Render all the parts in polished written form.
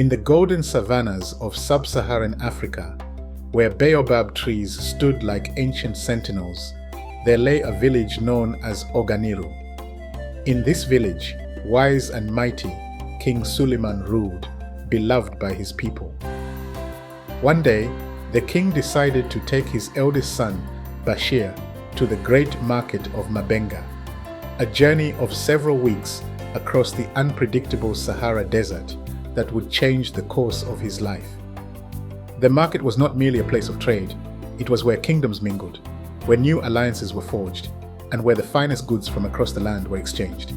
In the golden savannas of sub-Saharan Africa, where baobab trees stood like ancient sentinels, there lay a village known as Oganiru. In this village, wise and mighty, King Suleiman ruled, beloved by his people. One day, the king decided to take his eldest son, Bashir, to the great market of Mabenga, a journey of several weeks across the unpredictable Sahara Desert that would change the course of his life. The market was not merely a place of trade, it was where kingdoms mingled, where new alliances were forged, and where the finest goods from across the land were exchanged.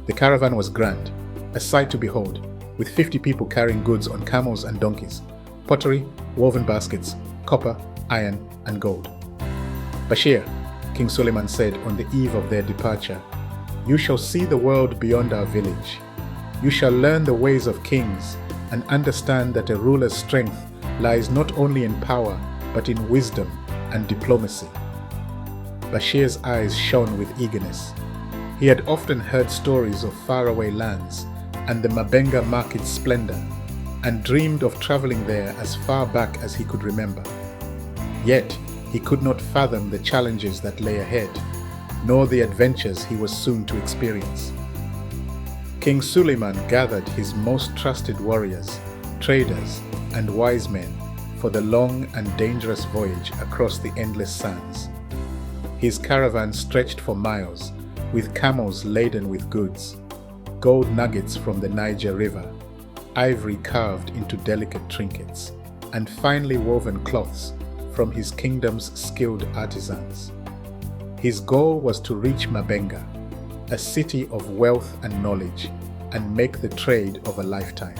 The caravan was grand, a sight to behold, with 50 people carrying goods on camels and donkeys, pottery, woven baskets, copper, iron, and gold. Bashir, King Suleiman said on the eve of their departure, "You shall see the world beyond our village. You shall learn the ways of kings and understand that a ruler's strength lies not only in power, but in wisdom and diplomacy." Bashir's eyes shone with eagerness. He had often heard stories of faraway lands and the Mabenga market's splendor, and dreamed of traveling there as far back as he could remember. Yet, he could not fathom the challenges that lay ahead, nor the adventures he was soon to experience. King Suleiman gathered his most trusted warriors, traders, and wise men for the long and dangerous voyage across the endless sands. His caravan stretched for miles, with camels laden with goods, gold nuggets from the Niger River, ivory carved into delicate trinkets, and finely woven cloths from his kingdom's skilled artisans. His goal was to reach Mabenga, a city of wealth and knowledge, and make the trade of a lifetime.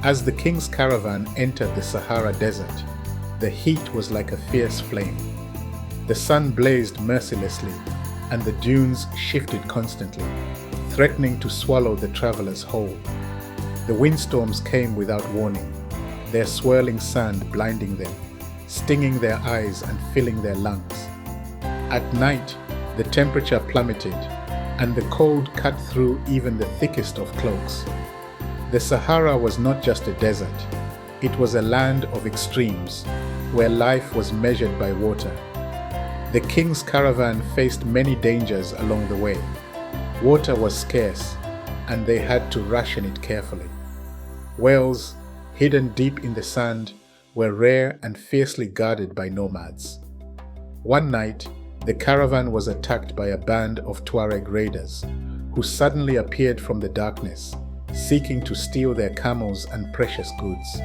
As the king's caravan entered the Sahara Desert, the heat was like a fierce flame. The sun blazed mercilessly, and the dunes shifted constantly, threatening to swallow the travelers whole. The windstorms came without warning, their swirling sand blinding them, stinging their eyes and filling their lungs. At night, the temperature plummeted, and the cold cut through even the thickest of cloaks. The Sahara was not just a desert, it was a land of extremes, where life was measured by water. The king's caravan faced many dangers along the way. Water was scarce, and they had to ration it carefully. Wells, hidden deep in the sand, were rare and fiercely guarded by nomads. One night, the caravan was attacked by a band of Tuareg raiders, who suddenly appeared from the darkness, seeking to steal their camels and precious goods.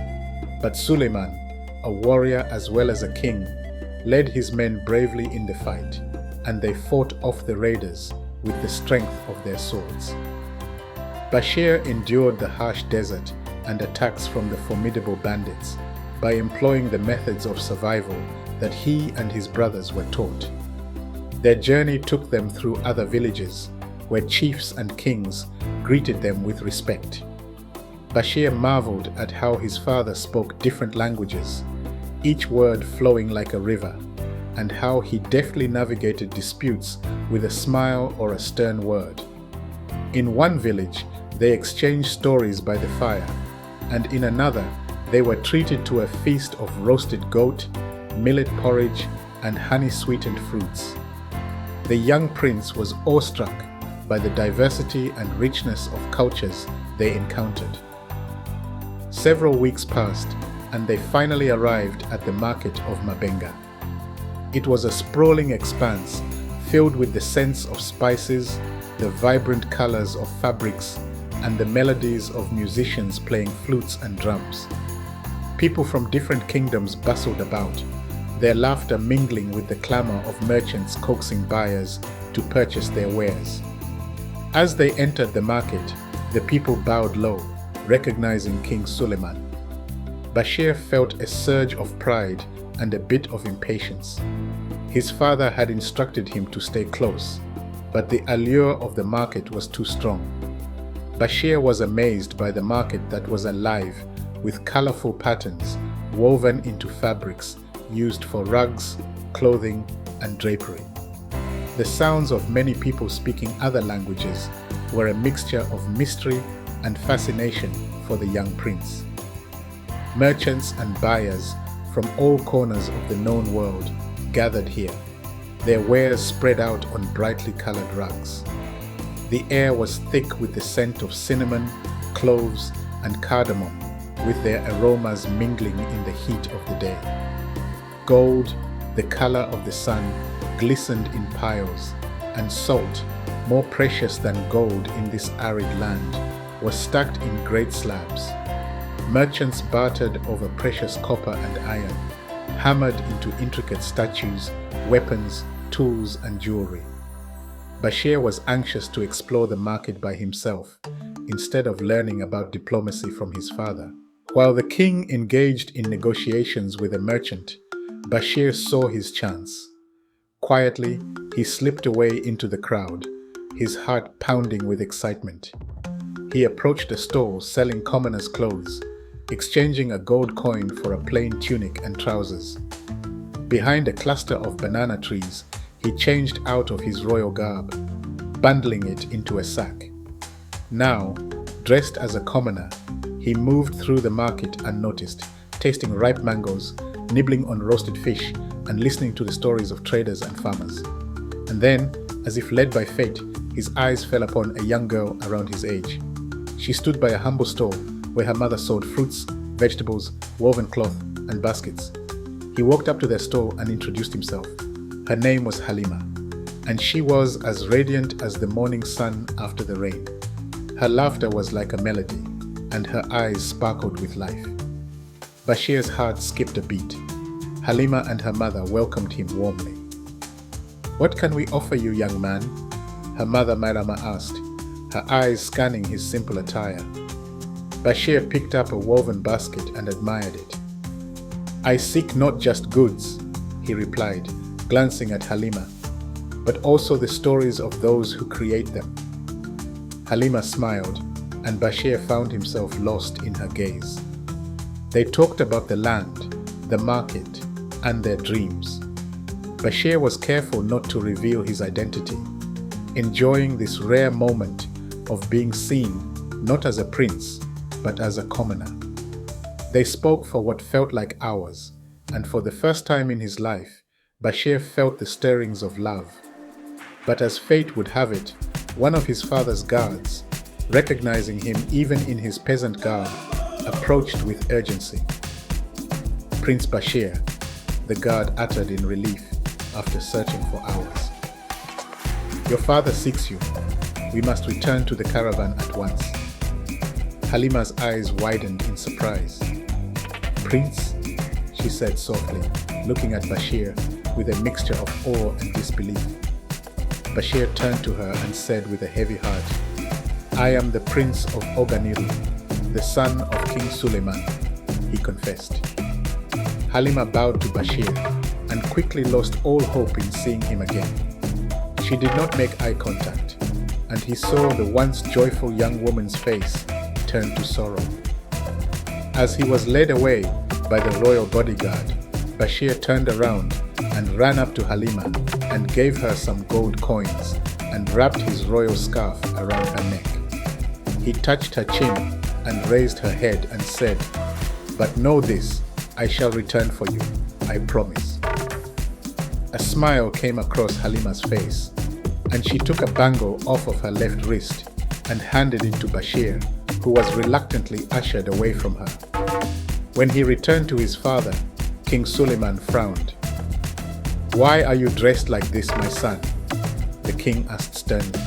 But Suleiman, a warrior as well as a king, led his men bravely in the fight, and they fought off the raiders with the strength of their swords. Bashir endured the harsh desert and attacks from the formidable bandits by employing the methods of survival that he and his brothers were taught. Their journey took them through other villages, where chiefs and kings greeted them with respect. Bashir marveled at how his father spoke different languages, each word flowing like a river, and how he deftly navigated disputes with a smile or a stern word. In one village, they exchanged stories by the fire, and in another, they were treated to a feast of roasted goat, millet porridge, and honey-sweetened fruits. The young prince was awestruck by the diversity and richness of cultures they encountered. Several weeks passed, and they finally arrived at the market of Mabenga. It was a sprawling expanse filled with the scents of spices, the vibrant colors of fabrics, and the melodies of musicians playing flutes and drums. People from different kingdoms bustled about, their laughter mingling with the clamor of merchants coaxing buyers to purchase their wares. As they entered the market, the people bowed low, recognizing King Suleiman. Bashir felt a surge of pride and a bit of impatience. His father had instructed him to stay close, but the allure of the market was too strong. Bashir was amazed by the market that was alive with colorful patterns woven into fabrics used for rugs, clothing, and drapery. The sounds of many people speaking other languages were a mixture of mystery and fascination for the young prince. Merchants and buyers from all corners of the known world gathered here, their wares spread out on brightly colored rugs. The air was thick with the scent of cinnamon, cloves, and cardamom, with their aromas mingling in the heat of the day. Gold, the color of the sun, glistened in piles, and salt, more precious than gold in this arid land, was stacked in great slabs. Merchants bartered over precious copper and iron, hammered into intricate statues, weapons, tools, and jewelry. Bashir was anxious to explore the market by himself, instead of learning about diplomacy from his father. While the king engaged in negotiations with a merchant, Bashir saw his chance. Quietly, he slipped away into the crowd, his heart pounding with excitement. He approached a stall selling commoners' clothes, exchanging a gold coin for a plain tunic and trousers. Behind a cluster of banana trees, he changed out of his royal garb, bundling it into a sack. Now, dressed as a commoner, he moved through the market unnoticed, tasting ripe mangoes, nibbling on roasted fish, and listening to the stories of traders and farmers. And then, as if led by fate, his eyes fell upon a young girl around his age. She stood by a humble stall where her mother sold fruits, vegetables, woven cloth, and baskets. He walked up to their stall and introduced himself. Her name was Halima, and she was as radiant as the morning sun after the rain. Her laughter was like a melody, and her eyes sparkled with life. Bashir's heart skipped a beat. Halima and her mother welcomed him warmly. "What can we offer you, young man?" her mother Mairama asked, her eyes scanning his simple attire. Bashir picked up a woven basket and admired it. "I seek not just goods," he replied, glancing at Halima, "but also the stories of those who create them." Halima smiled, and Bashir found himself lost in her gaze. They talked about the land, the market, and their dreams. Bashir was careful not to reveal his identity, enjoying this rare moment of being seen not as a prince, but as a commoner. They spoke for what felt like hours, and for the first time in his life, Bashir felt the stirrings of love. But as fate would have it, one of his father's guards, recognizing him even in his peasant garb, approached with urgency. "Prince Bashir," the guard uttered in relief after searching for hours. "Your father seeks you. We must return to the caravan at once." Halima's eyes widened in surprise. "Prince?" she said softly, looking at Bashir with a mixture of awe and disbelief. Bashir turned to her and said with a heavy heart, "I am the Prince of Oganiru, the son of King Suleiman," he confessed. Halima bowed to Bashir and quickly lost all hope in seeing him again. She did not make eye contact, and he saw the once joyful young woman's face turn to sorrow. As he was led away by the royal bodyguard, Bashir turned around and ran up to Halima and gave her some gold coins and wrapped his royal scarf around her neck. He touched her chin and raised her head and said, "But know this, I shall return for you, I promise." A smile came across Halima's face, and she took a bangle off of her left wrist and handed it to Bashir, who was reluctantly ushered away from her. When he returned to his father, King Suleiman frowned. "Why are you dressed like this, my son?" the king asked sternly.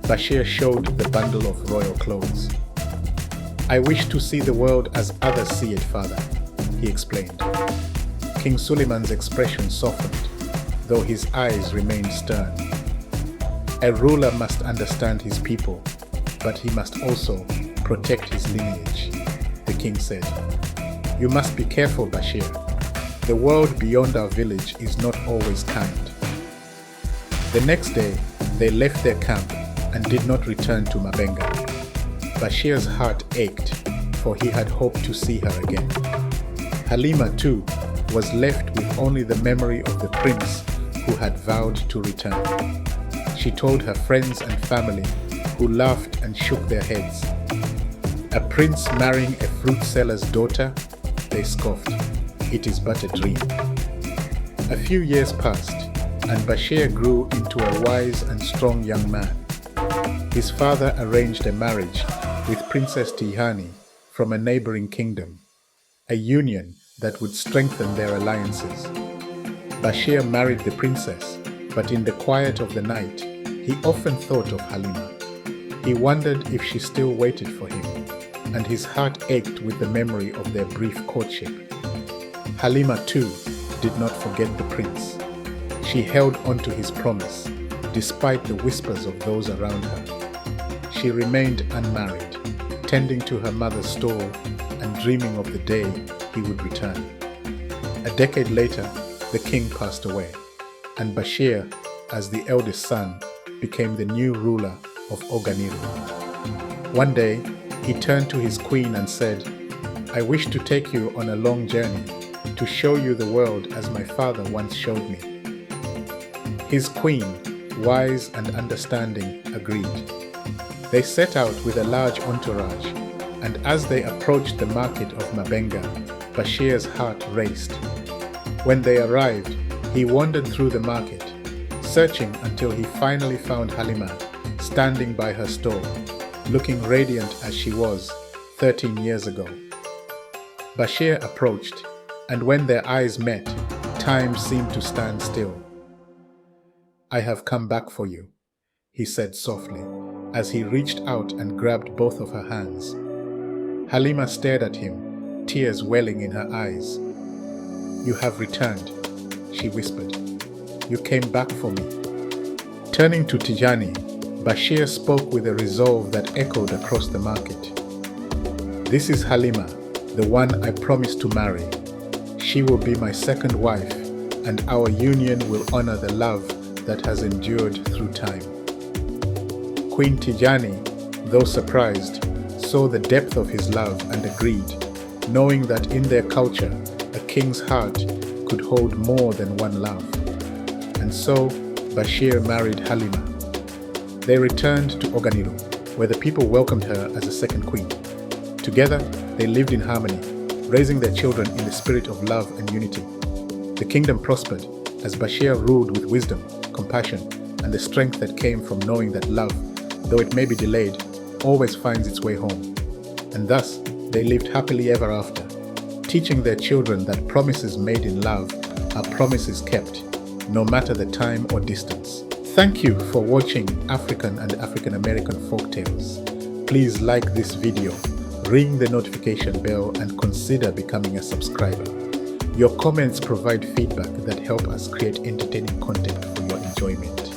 Bashir showed the bundle of royal clothes. "I wish to see the world as others see it, father," he explained. King Suleiman's expression softened, though his eyes remained stern. "A ruler must understand his people, but he must also protect his lineage," the king said. "You must be careful, Bashir. The world beyond our village is not always kind." The next day, they left their camp and did not return to Mabenga. Bashir's heart ached, for he had hoped to see her again. Halima, too, was left with only the memory of the prince who had vowed to return. She told her friends and family who laughed and shook their heads. A prince marrying a fruit seller's daughter? They scoffed. It is but a dream. A few years passed, and Bashir grew into a wise and strong young man. His father arranged a marriage with Princess Tihani from a neighboring kingdom, a union that would strengthen their alliances. Bashir married the princess, but in the quiet of the night, he often thought of Halima. He wondered if she still waited for him, and his heart ached with the memory of their brief courtship. Halima, too, did not forget the prince. She held on to his promise, despite the whispers of those around her. She remained unmarried, tending to her mother's store and dreaming of the day he would return. A decade later, the king passed away, and Bashir, as the eldest son, became the new ruler of Oganiru. One day, he turned to his queen and said, "I wish to take you on a long journey, to show you the world as my father once showed me." His queen, wise and understanding, agreed. They set out with a large entourage, and as they approached the market of Mabenga, Bashir's heart raced. When they arrived, he wandered through the market, searching until he finally found Halima standing by her store, looking radiant as she was 13 years ago. Bashir approached, and when their eyes met, time seemed to stand still. "I have come back for you," he said softly, as he reached out and grabbed both of her hands. Halima stared at him, tears welling in her eyes. "You have returned," she whispered. "You came back for me." Turning to Tijani, Bashir spoke with a resolve that echoed across the market. "This is Halima, the one I promised to marry. She will be my second wife, and our union will honor the love that has endured through time." Queen Tijani, though surprised, saw the depth of his love and agreed, knowing that in their culture, a king's heart could hold more than one love. And so, Bashir married Halima. They returned to Oganiru, where the people welcomed her as a second queen. Together, they lived in harmony, raising their children in the spirit of love and unity. The kingdom prospered as Bashir ruled with wisdom, compassion, and the strength that came from knowing that love, though it may be delayed, always finds its way home. And thus, they lived happily ever after, teaching their children that promises made in love are promises kept, no matter the time or distance. Thank you for watching African and African American Folktales. Please like this video, ring the notification bell, and consider becoming a subscriber. Your comments provide feedback that help us create entertaining content for your enjoyment.